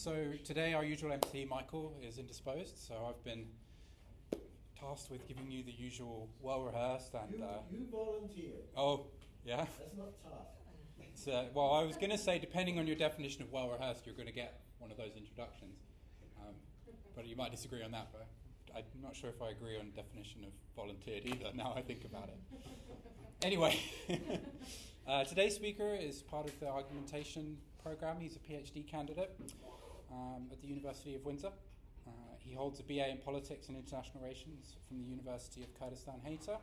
So today our usual MC, Michael, is indisposed, so I've been tasked with giving you the usual well-rehearsed and... You volunteered. Oh, yeah? That's not tough. It's, well, I was going to say, depending on your definition of well-rehearsed, you're going to get one of those introductions. But you might disagree on that, but I'm not sure if I agree on the definition of volunteered either, now I think about it. Anyway, today's speaker is part of the Argumentation program. He's a PhD candidate at the University of Windsor. He holds a BA in Politics and International Relations from the University of Kurdistan Hayter.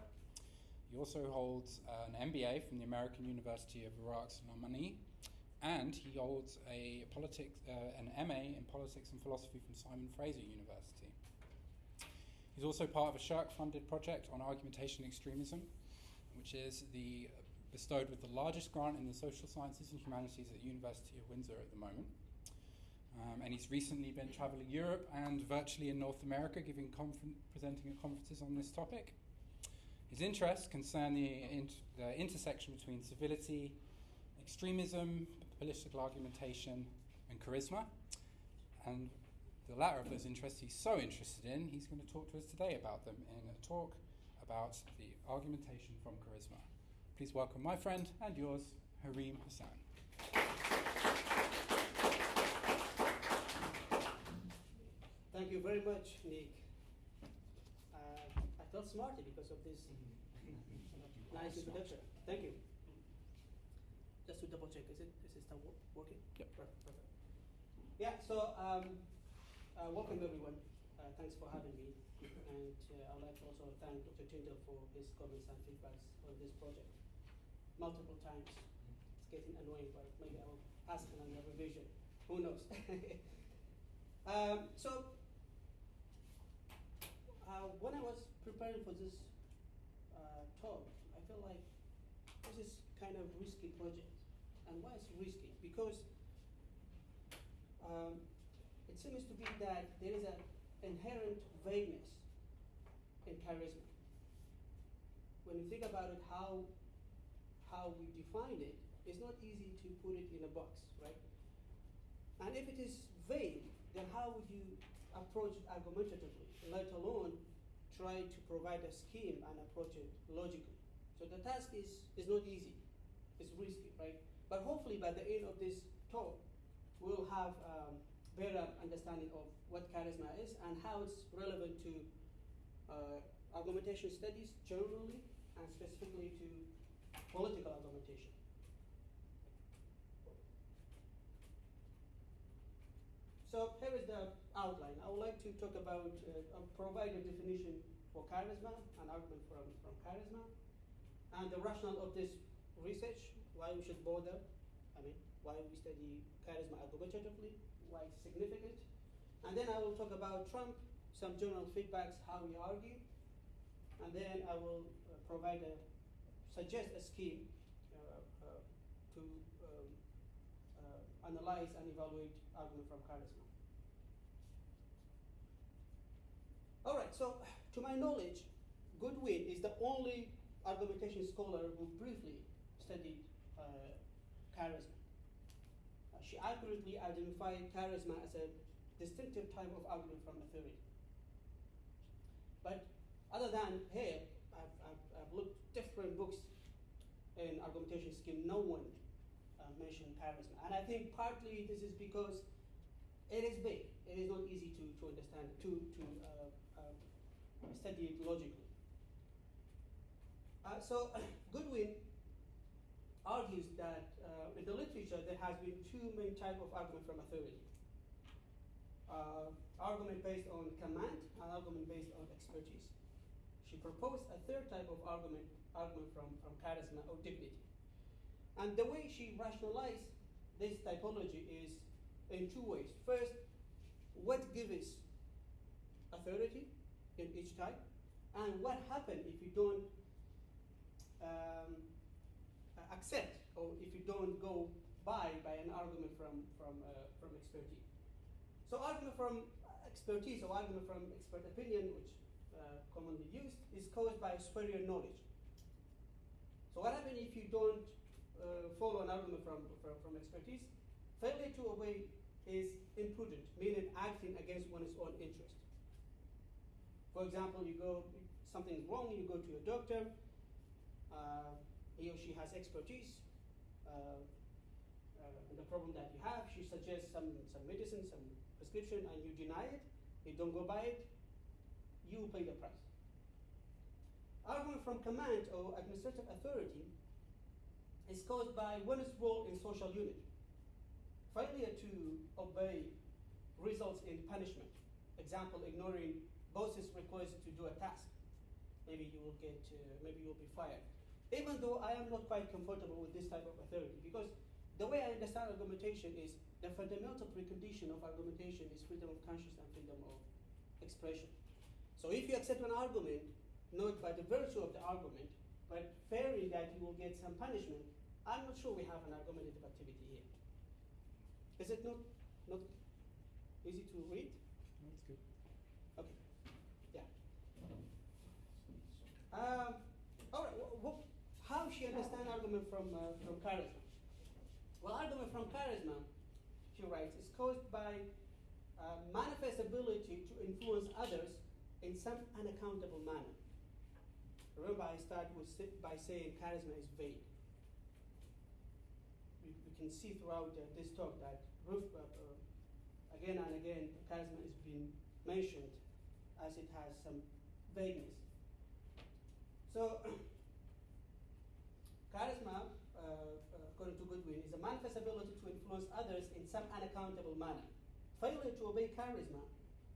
He also holds an MBA from the American University of Iraq Salamaneh, and he holds an MA in Politics and Philosophy from Simon Fraser University. He's also part of a SHIRC-funded project on argumentation extremism, which is bestowed with the largest grant in the social sciences and humanities at the University of Windsor at the moment. And he's recently been travelling Europe and virtually in North America, presenting at conferences on this topic. His interests concern the intersection between civility, extremism, political argumentation, and charisma. And the latter of those interests he's so interested in, he's going to talk to us today about them in a talk about the argumentation from charisma. Please welcome my friend and yours, Hărēm Hassan. Thank you very much, Nick. I felt smarter because of this nice introduction. Thank you. Just to double check, is it still working? Yep. Perfect. Yeah, so welcome everyone. Thanks for having me. And I'd like to also thank Dr. Tyndall for his comments and feedbacks on this project. Multiple times. It's getting annoying, but maybe I'll ask another revision. Who knows? When I was preparing for this talk, I felt like this is kind of risky project. And why is it risky? Because it seems to be that there is an inherent vagueness in charisma. When you think about it, how we define it, it's not easy to put it in a box, right? And if it is vague, then how would you approach it argumentatively, let alone try to provide a scheme and approach it logically? So the task is not easy, it's risky, right? But hopefully by the end of this talk, we'll have better understanding of what charisma is and how it's relevant to argumentation studies generally, and specifically to political argumentation. So here is the outline. I would like to talk about, provide a definition for charisma, an argument from charisma, and the rationale of this research, why we should bother, why we study charisma argumentatively, why it's significant. And then I will talk about Trump, some general feedbacks, how we argue, and then I will suggest a scheme to analyze and evaluate argument from charisma. All right, so to my knowledge, Goodwin is the only argumentation scholar who briefly studied charisma. She accurately identified charisma as a distinctive type of argument from authority. But other than her, I've looked at different books in argumentation scheme. No one mentioned charisma, and I think partly this is because it is big. It is not easy to understand, to study it logically. So Goodwin argues that in the literature there has been two main types of argument from authority. Argument based on command and argument based on expertise. She proposed a third type of argument from charisma or dignity. And the way she rationalized this typology is in two ways. First, what gives authority in each type, and what happens if you don't accept, or if you don't go by an argument from expertise. So argument from expertise or argument from expert opinion, which commonly used, is caused by superior knowledge. So what happens if you don't follow an argument from expertise? Failure to obey is imprudent, meaning acting against one's own interest. For example, something's wrong, you go to your doctor, he or she has expertise in the problem that you have, she suggests some medicine, some prescription, and you deny it, you don't go buy it, you pay the price. Argument from command or administrative authority is caused by one's role in social unit. Failure to obey results in punishment. Example, ignoring boss's request to do a task. Maybe you will be fired. Even though I am not quite comfortable with this type of authority, because the way I understand argumentation is the fundamental precondition of argumentation is freedom of conscience and freedom of expression. So if you accept an argument, not by the virtue of the argument, but fearing that you will get some punishment, I'm not sure we have an argumentative activity here. Is it not easy to read? That's good. Okay. Yeah. All right. How she understand argument from charisma? Well, argument from charisma, she writes, is caused by manifest ability to influence others in some unaccountable manner. Remember, I start by saying charisma is vague. We can see throughout this talk that again and again, charisma is being mentioned as it has some vagueness. So, charisma, according to Goodwin, is a manifest ability to influence others in some unaccountable manner. Failure to obey charisma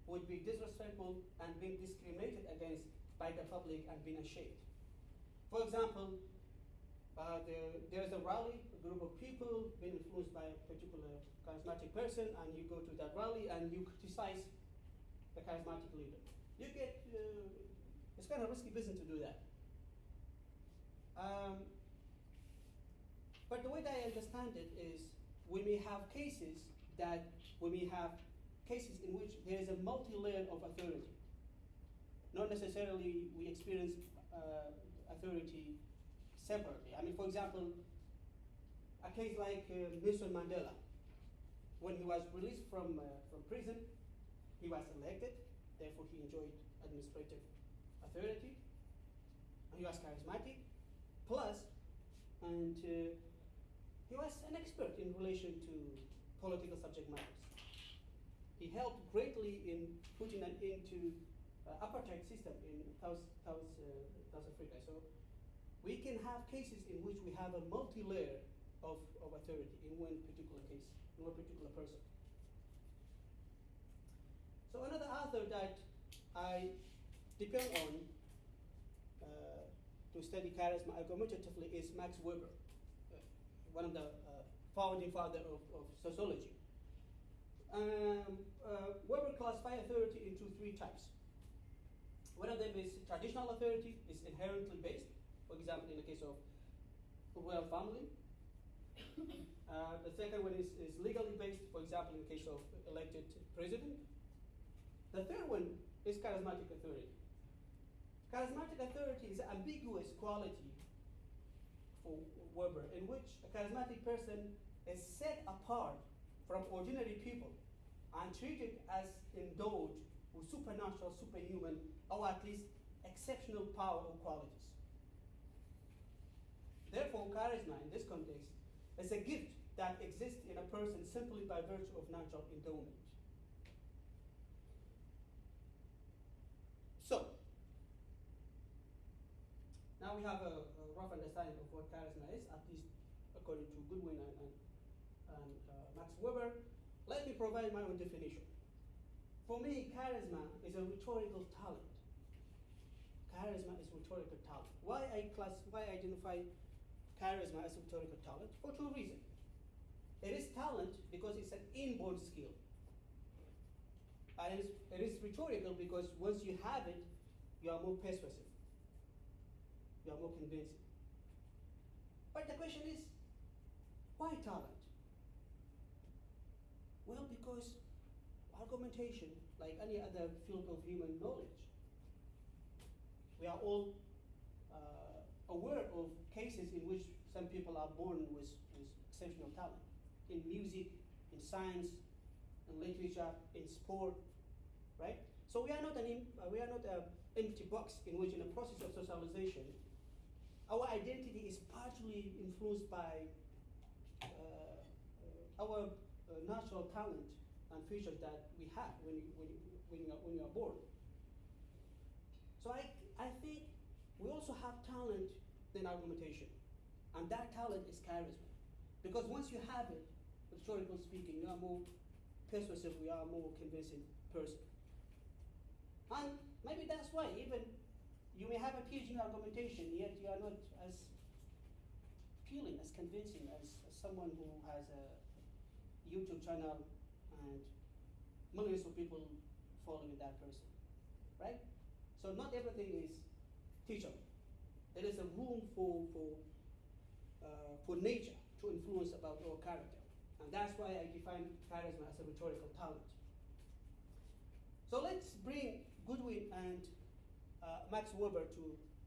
would be disrespectful and being discriminated against by the public and being ashamed. For example, there's a rally, a group of people being influenced by a particular charismatic person, and you go to that rally and you criticize the charismatic leader. You get, it's kind of risky business to do that. But the way that I understand it is we may have cases in which there is a multi-layer of authority. Not necessarily we experience authority separately. I mean, for example, a case like Nelson Mandela. When he was released from prison, he was elected, therefore he enjoyed administrative authority, and he was charismatic, plus, and he was an expert in relation to political subject matters. He helped greatly in putting an end to apartheid system in South Africa. So we can have cases in which we have a multi-layer of authority in one particular case, in one particular person. So another author that I depend on to study charisma argumentatively is Max Weber, one of the founding father of sociology. Weber classifies authority into three types. One of them is traditional authority, is inherently based. For example, in the case of the royal family. The second one is legally based, for example, in the case of elected president. The third one is charismatic authority. Charismatic authority is an ambiguous quality for Weber, in which a charismatic person is set apart from ordinary people and treated as endowed with supernatural, superhuman, or at least exceptional power or qualities. Therefore, charisma in this context is a gift that exists in a person simply by virtue of natural endowment. So, now we have a rough understanding of what charisma is, at least according to Goodwin and Max Weber. Let me provide my own definition. For me, charisma is a rhetorical talent. Charisma is rhetorical talent. Why I identify charisma as a rhetorical talent? For two reasons. It is talent because it's an inborn skill. And it is rhetorical because once you have it, you are more persuasive. You are more convincing. But the question is, why talent? Well, because argumentation, like any other field of human knowledge, we are all aware of cases in which some people are born with exceptional talent. In music, in science, in literature, in sport, right? So we are not an empty box in which, in the process of socialization, our identity is partially influenced by our natural talent and features that we have when you are born. So I think we also have talent in argumentation, and that talent is charisma. Because once you have it, rhetorically speaking, you are more persuasive, you are a more convincing person. And maybe that's why even you may have a PhD in argumentation, yet you are not as appealing, as convincing as someone who has a YouTube channel and millions of people following that person, right? So not everything is teachable. There is a room for nature to influence about our character. And that's why I define charisma as a rhetorical talent. So let's bring Goodwin and Max Weber to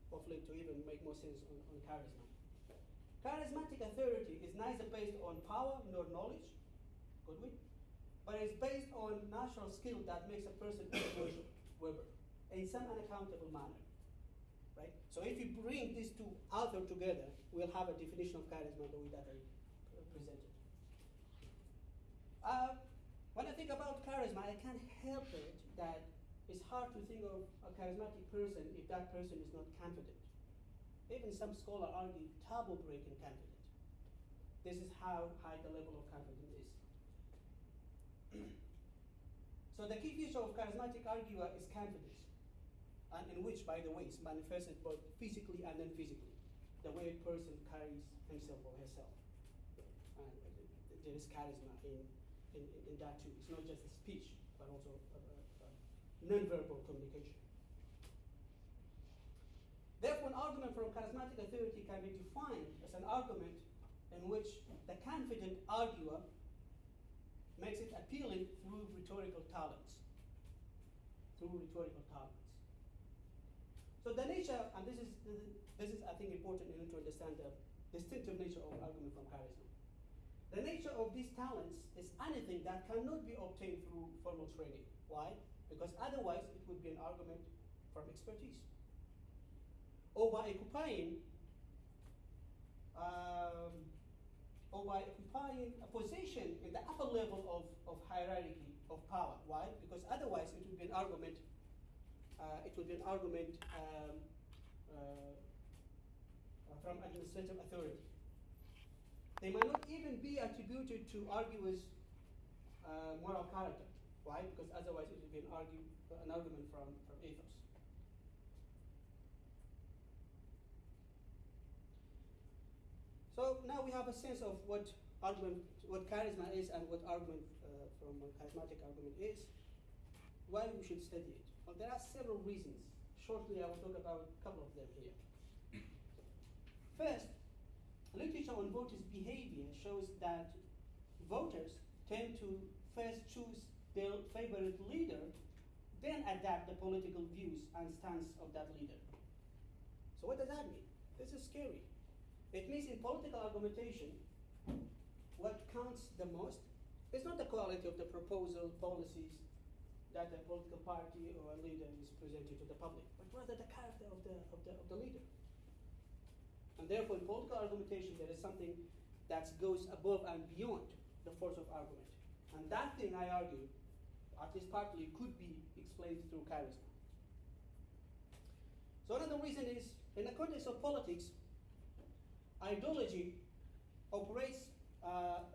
hopefully to even make more sense on charisma. Charismatic authority is neither based on power nor knowledge, Goodwin, but it's based on natural skill that makes a person influential, Weber, in some unaccountable manner, right? So if you bring these two authors together, we'll have a definition of charisma the way that I presented. When I think about charisma, I can't help it that it's hard to think of a charismatic person if that person is not confident. Even some scholars argue table-breaking confident. This is how high the level of confidence is. So the key feature of charismatic arguer is confidence, and in which, by the way, is manifested both physically and non-physically, the way a person carries himself or herself. And there is charisma in that too. It's not just a speech, but also non-verbal communication. Therefore, an argument from charismatic authority can be defined as an argument in which the confident arguer makes it appealing through rhetorical talents. Through rhetorical talents. So the nature, and this is I think important in order to understand the distinctive nature of argument from charisma. The nature of these talents is anything that cannot be obtained through formal training. Why? Because otherwise it would be an argument from expertise. Or by occupying a position in the upper level of hierarchy of power. Why? Because otherwise it would be an argument. From administrative authority. They might not even be attributed to arguers' moral character. Why? Because otherwise it would be an argument from ethos. So now we have a sense of what charisma is and what argument from a charismatic argument is, why we should study it. Well, there are several reasons. Shortly, I will talk about a couple of them here. First, literature on voters' behavior shows that voters tend to first choose their favorite leader, then adapt the political views and stance of that leader. So what does that mean? This is scary. It means in political argumentation, what counts the most is not the quality of the proposal, policies that a political party or a leader is presenting to the public, but rather the character of the leader. And therefore, in political argumentation, there is something that goes above and beyond the force of argument. And that thing, I argue, at least partly, could be explained through charisma. So another reason is, in the context of politics, ideology operates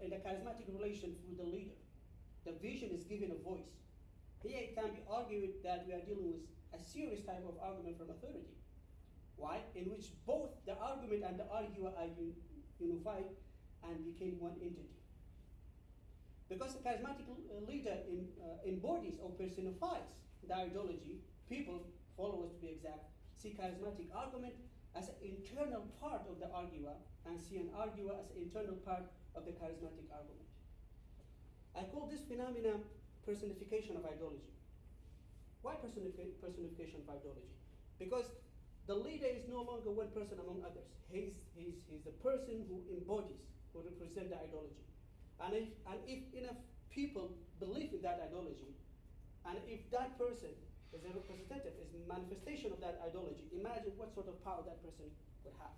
in a charismatic relation through the leader. The vision is given a voice. Here it can be argued that we are dealing with a serious type of argument from authority. Why? In which both the argument and the arguer are unified and became one entity. Because the charismatic leader embodies or personifies the ideology, people, followers to be exact, see charismatic argument as an internal part of the arguer and see an arguer as an internal part of the charismatic argument. I call this phenomenon personification of ideology. Why personification of ideology? Because the leader is no longer one person among others. He's the person who embodies, who represents the ideology. And if in a people believe in that ideology, and if that person is a representative, is a manifestation of that ideology, imagine what sort of power that person would have.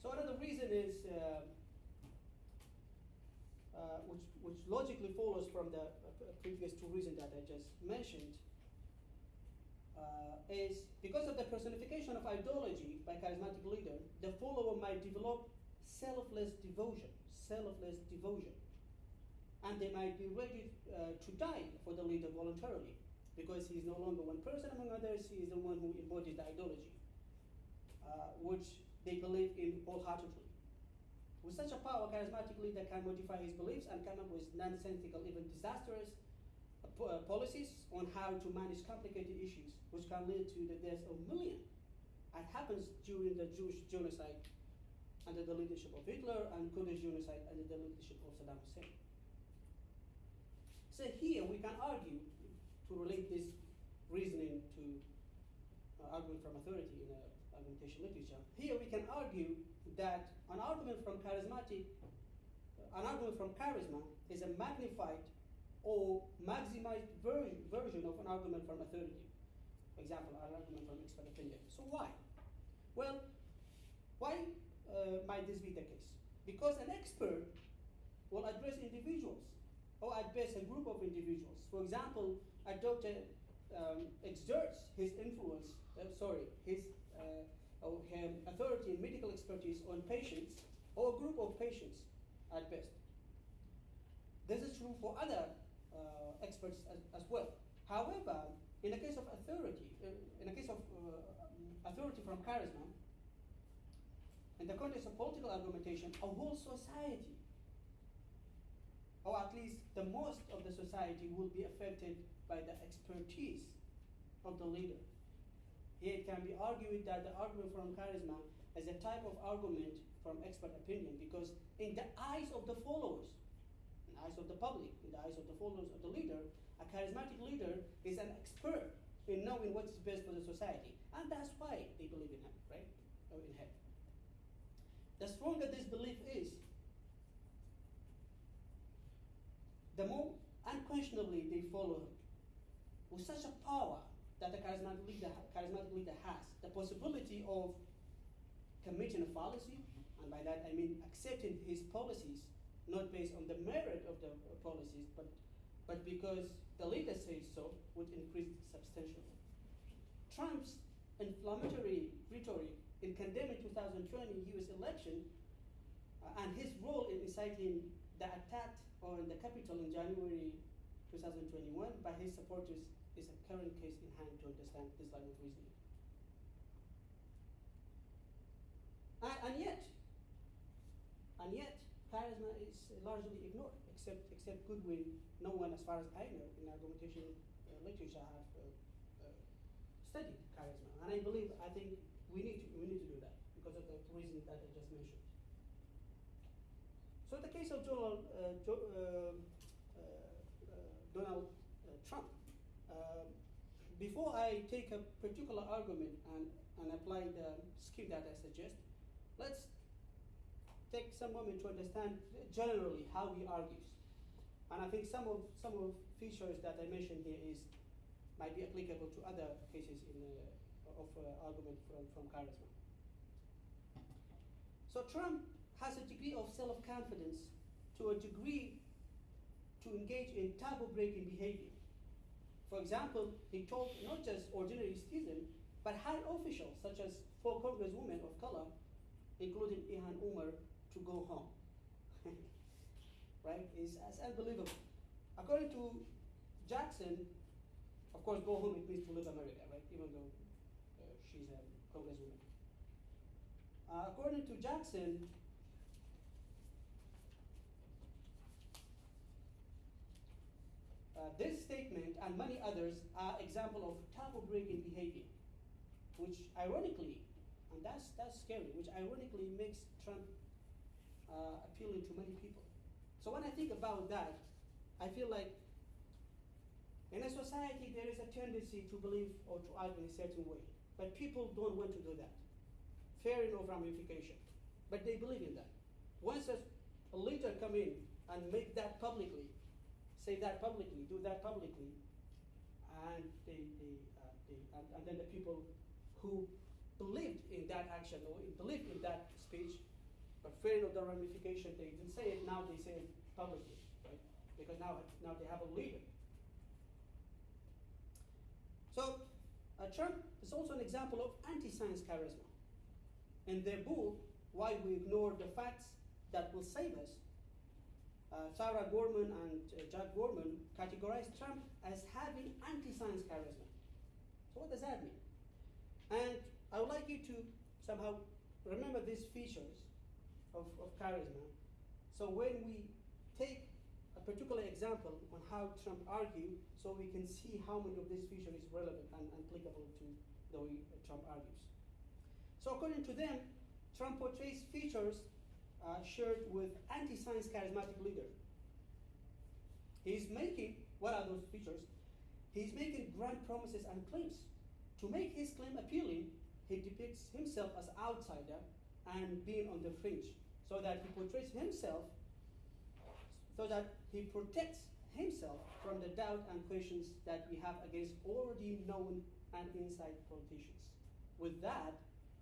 So another reason is, which logically follows from the previous two reasons that I just mentioned, is because of the personification of ideology by charismatic leader, the follower might develop selfless devotion, and they might be ready to die for the leader voluntarily, because he is no longer one person among others, he is the one who embodies the ideology, which they believe in wholeheartedly. With such a power, a charismatic leader can modify his beliefs and come up with nonsensical, even disastrous policies on how to manage complicated issues, which can lead to the deaths of millions. It happens during the Jewish genocide under the leadership of Hitler and Kurdish genocide under the leadership of Saddam Hussein. So here we can argue, to relate this reasoning to argument from authority in argumentation literature, here we can argue that an argument from charisma is a magnified or maximized version of an argument from authority. For example, an argument from expert opinion. So why? Well, why might this be the case? Because an expert will address individuals, or at best a group of individuals. For example, a doctor exerts his influence, his authority and medical expertise on patients, or a group of patients at best. This is true for other experts as well. However, in the case of authority, authority from charisma, in the context of political argumentation, a whole society, or at least the most of the society, will be affected by the expertise of the leader. Here it can be argued that the argument from charisma is a type of argument from expert opinion, because in the eyes of the followers, in the eyes of the public, in the eyes of the followers of the leader, a charismatic leader is an expert in knowing what is best for the society. And that's why they believe in him, right? Or in him. The stronger this belief is, the more unquestionably they follow him. With such a power that the charismatic leader has, the possibility of committing a fallacy, and by that I mean accepting his policies, not based on the merit of the policies, but because the leader says so, would increase substantially. Trump's inflammatory rhetoric in condemning 2020 US election and his role in inciting the attack on the Capitol in January 2021 by his supporters is a current case in hand to understand this line of reasoning. And yet, charisma is largely ignored, except Goodwin. No one, as far as I know, in argumentation literature have studied charisma, and I think we need to do that because of the reasons that I just mentioned. So in the case of Donald Trump, before I take a particular argument and apply the scheme that I suggest, let's take some moment to understand generally how he argues. And I think some of features that I mentioned here might be applicable to other cases of argument from charisma. So Trump has a degree of self-confidence to a degree to engage in taboo-breaking behavior. For example, he told not just ordinary citizens, but high officials such as 4 congresswomen of color, including Ilhan Omar, to go home. Right? It's unbelievable. According to Jackson, of course, go home, it means to leave America, right? Even though she's a congresswoman. According to Jackson, this statement and many others are example of taboo-breaking behavior, which ironically, and that's scary, which ironically makes Trump appealing to many people. So when I think about that, I feel like In a society, there is a tendency to believe or to act in a certain way, but people don't want to do that. Fear of ramification, but they believe in that. Once a leader come in and make that publicly, say that publicly, do that publicly, and and then the people who believed in that action or believed in that speech, but fearing of the ramification, they didn't say it. Now they say it publicly, right? Because now they have a leader. So Trump is also an example of anti-science charisma. In their book, Why We Ignore the Facts That Will Save Us, Sarah Gorman and Jack Gorman categorized Trump as having anti-science charisma. So what does that mean? And I would like you to somehow remember these features of charisma. So when we take a particular example on how Trump argued, so we can see how many of these features is relevant and applicable to the way Trump argues. So according to them, Trump portrays features shared with anti-science charismatic leader. He's making, what are those features? He's making grand promises and claims. To make his claim appealing, he depicts himself as outsider and being on the fringe, so that he portrays himself, so that he protects himself from the doubt and questions that we have against already known and inside politicians. With that,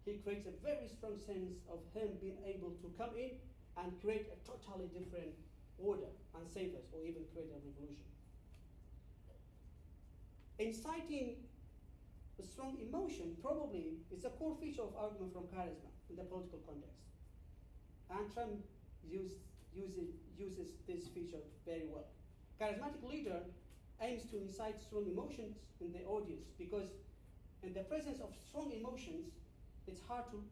he creates a very strong sense of him being able to come in and create a totally different order and save us, or even create a revolution. Inciting a strong emotion probably is a core feature of argument from charisma in the political context. And Trump uses this feature very well. Charismatic leader aims to incite strong emotions in the audience, because in the presence of strong emotions, it's hard to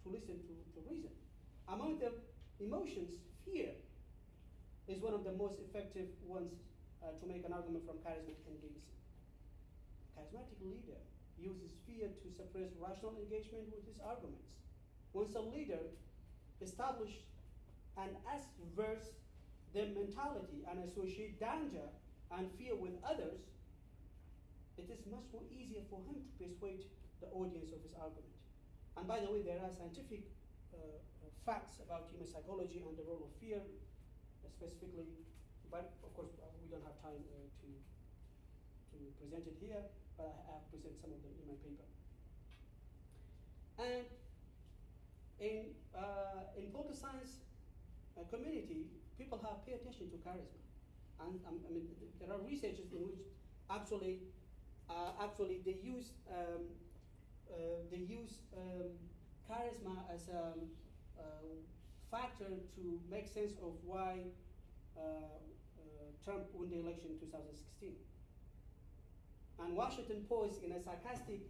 listen to reason. Among the emotions, fear is one of the most effective ones to make an argument from charisma convincing. Charismatic leader uses fear to suppress rational engagement with his arguments. Once a leader establishes an adverse them mentality and associate danger and fear with others, it is much more easier for him to persuade the audience of his argument. And by the way, there are scientific facts about human psychology and the role of fear, specifically, but of course we don't have time to present it here, but I have presented some of them in my paper. And in political science community, people have paid attention to charisma, and I mean there are researches in which actually they use charisma as a factor to make sense of why Trump won the election in 2016. And Washington Post, in a sarcastic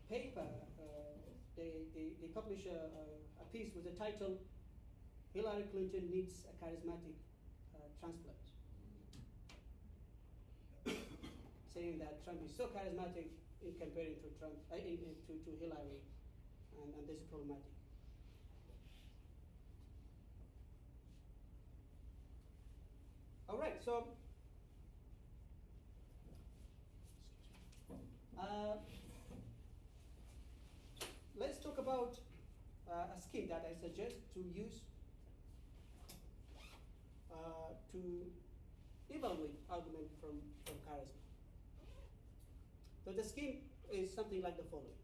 paper, they publish a piece with the title, "Hillary Clinton Needs a Charismatic Transplant," saying that Trump is so charismatic in comparing to Trump to Hillary, and this is problematic. All right, so let's talk about a scheme that I suggest to use to evaluate argument from charisma. So the scheme is something like the following.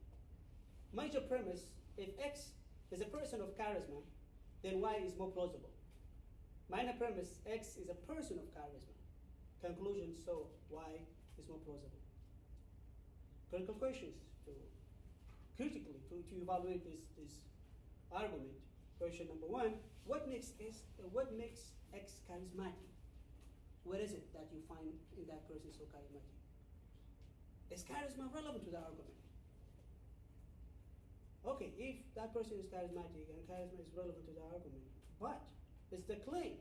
Major premise: if X is a person of charisma, then Y is more plausible. Minor premise: X is a person of charisma. Conclusion: so Y is more plausible. Critical questions to evaluate this argument. Question number one: what makes X charismatic? What is it that you find in that person so charismatic? Is charisma relevant to the argument? Okay, if that person is charismatic and charisma is relevant to the argument, but is the claim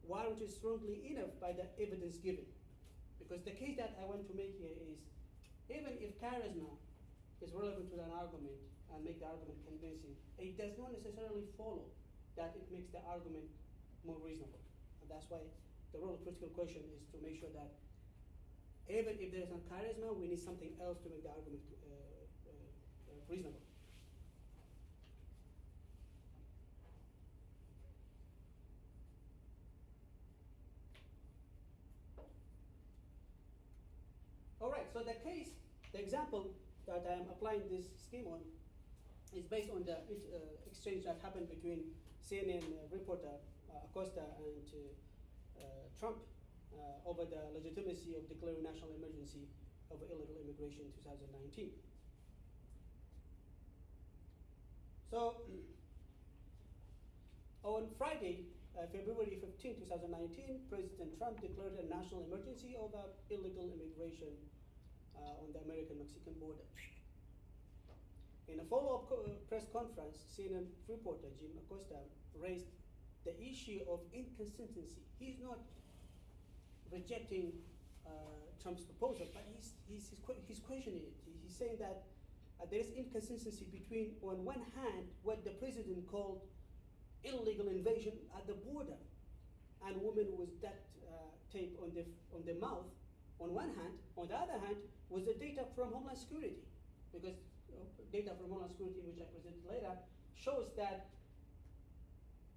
warranted strongly enough by the evidence given? Because the case that I want to make here is, even if charisma is relevant to an argument and make the argument convincing, it does not necessarily follow that it makes the argument more reasonable. And that's why the real critical question is to make sure that even if there is no charisma, we need something else to make the argument reasonable. All right, so the case, the example that I am applying this scheme on is based on the exchange that happened between CNN reporter Acosta and Trump over the legitimacy of declaring national emergency over illegal immigration in 2019. So on Friday, February 15, 2019, President Trump declared a national emergency over illegal immigration on the American-Mexican border. In a follow-up press conference, CNN reporter Jim Acosta raised the issue of inconsistency. He's not rejecting Trump's proposal, but he's questioning it. He's saying that there is inconsistency between, on one hand, what the president called illegal invasion at the border, and women with duct tape on the mouth, on one hand. On the other hand, was the data from Homeland Security, because data from Homeland Security, which I presented later, shows that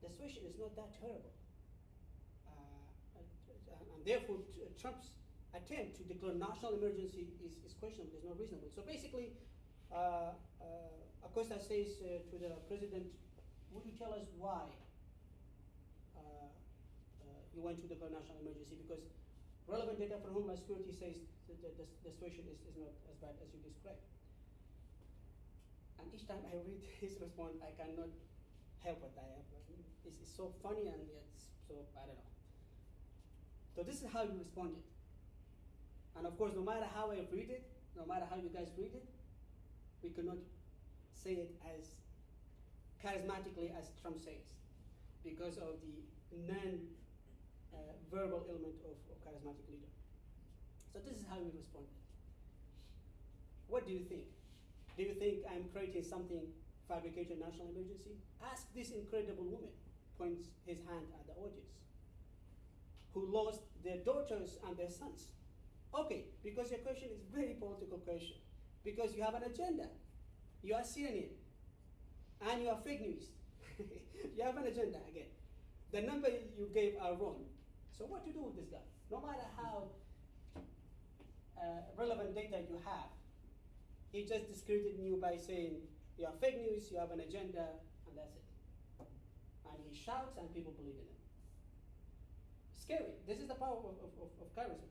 the situation is not that terrible. And therefore, Trump's attempt to declare national emergency is questionable, it's not reasonable. So basically, Acosta says to the president, would you tell us why you want to declare national emergency? Because relevant data from Homeland Security says that the situation is not as bad as you described. And each time I read his response, I cannot help it. It's so funny and yet so, I don't know. So this is how he responded. And of course, no matter how I read it, no matter how you guys read it, we cannot say it as charismatically as Trump says, because of the non-verbal element of charismatic leader. So this is how we responded. What do you think? Do you think I'm creating something fabricated national emergency? Ask this incredible woman, points his hand at the audience, who lost their daughters and their sons. Okay, because your question is a very political question, because you have an agenda. You are CNN, and you are fake news. You have an agenda again. The number you gave are wrong. So what to do with this guy? No matter how relevant data you have, he just discredited you by saying you are fake news, you have an agenda, and that's it. And he shouts and people believe in him. Scary. This is the power of charisma.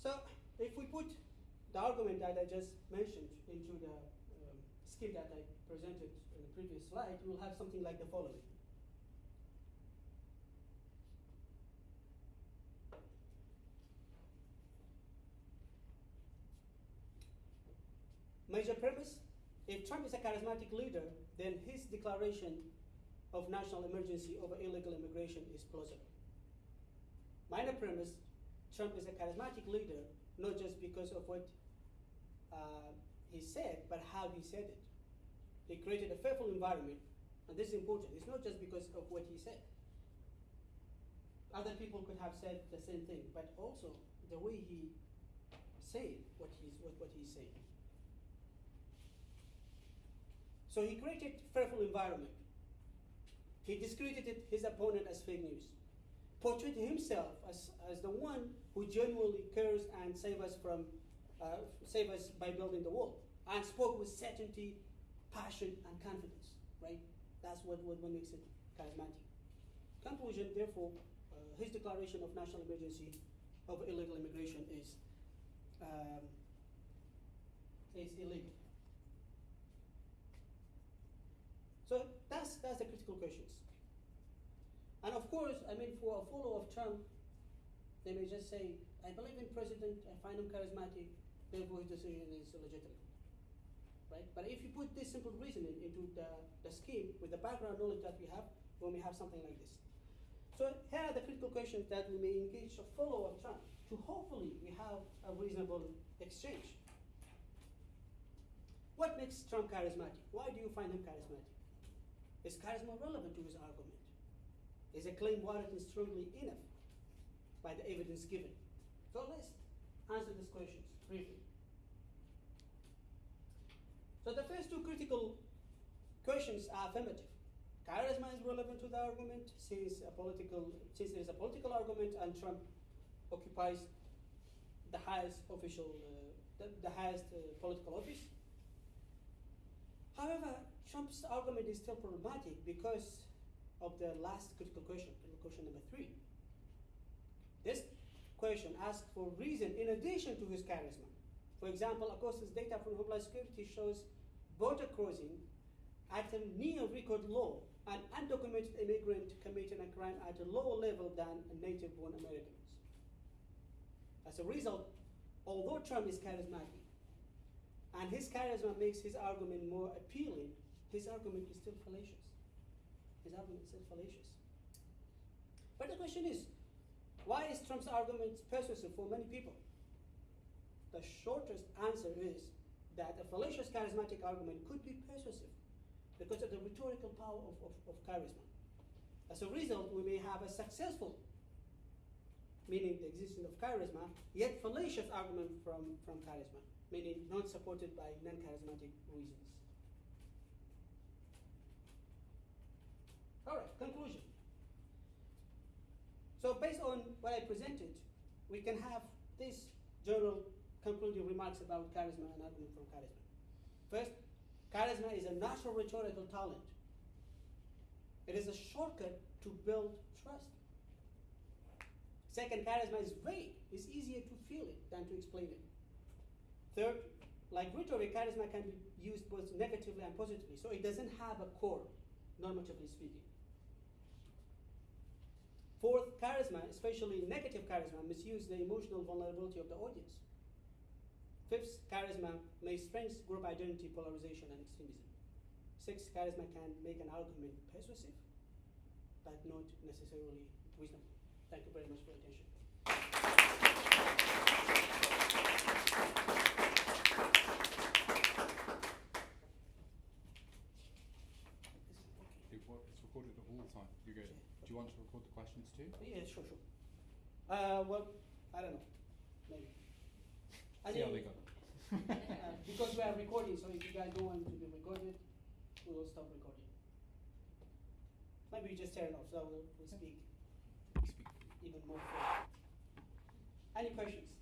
So if we put the argument that I just mentioned into the scheme that I presented in the previous slide, we'll have something like the following. Major premise: if Trump is a charismatic leader, then his declaration of national emergency over illegal immigration is plausible. Minor premise: Trump is a charismatic leader, not just because of what he said, but how he said it. He created a fearful environment, and this is important. It's not just because of what he said. Other people could have said the same thing, but also the way he said what he's saying. So he created fearful environment. He discredited his opponent as fake news, portrayed himself as the one who genuinely cares and save us by building the wall, and spoke with certainty, passion, and confidence, right? That's what makes it charismatic. Conclusion, therefore, his declaration of national emergency over illegal immigration is illegal. So that's the critical questions. And of course, I mean, for a follower of Trump, they may just say, I believe in president, I find him charismatic, therefore his decision is legitimate, right? But if you put this simple reasoning into the scheme with the background knowledge that we have, we may have something like this. So here are the critical questions that we may engage a follower of Trump to hopefully we have a reasonable exchange. What makes Trump charismatic? Why do you find him charismatic? Is charisma relevant to his argument? Is a claim warranted strongly enough by the evidence given? So let's answer these questions briefly. So the first two critical questions are affirmative. Charisma is relevant to the argument since there is a political argument and Trump occupies the highest official, the highest political office. However, Trump's argument is still problematic because of the last critical question number 3. This question asks for reason in addition to his charisma. For example, Acosta's data from Homeland Security shows border crossing at a near record low, and undocumented immigrant committing a crime at a lower level than native-born Americans. As a result, although Trump is charismatic, and his charisma makes his argument more appealing, his argument is still fallacious. But the question is, why is Trump's argument persuasive for many people? The shortest answer is that a fallacious charismatic argument could be persuasive because of the rhetorical power of charisma. As a result, we may have a successful, meaning the existence of charisma, yet fallacious argument from charisma, meaning not supported by non-charismatic reasons. All right, conclusion. So based on what I presented, we can have these general concluding remarks about charisma and argument from charisma. First, charisma is a natural rhetorical talent. It is a shortcut to build trust. Second, charisma is vague. It's easier to feel it than to explain it. Third, like rhetoric, charisma can be used both negatively and positively, so it doesn't have a core, normatively speaking. Fourth, charisma, especially negative charisma, misuse the emotional vulnerability of the audience. Fifth, charisma may strengthen group identity, polarization, and extremism. Sixth, charisma can make an argument persuasive, but not necessarily reasonable. Thank you very much for your attention. It's recorded all the time. You're good. Do you want to record the questions too? Yeah, sure. Well, I don't know. Maybe. See how they go. Because we are recording, so if you guys don't want to be recorded, we will stop recording. Maybe we just turn it off, so we'll speak even more. Any questions?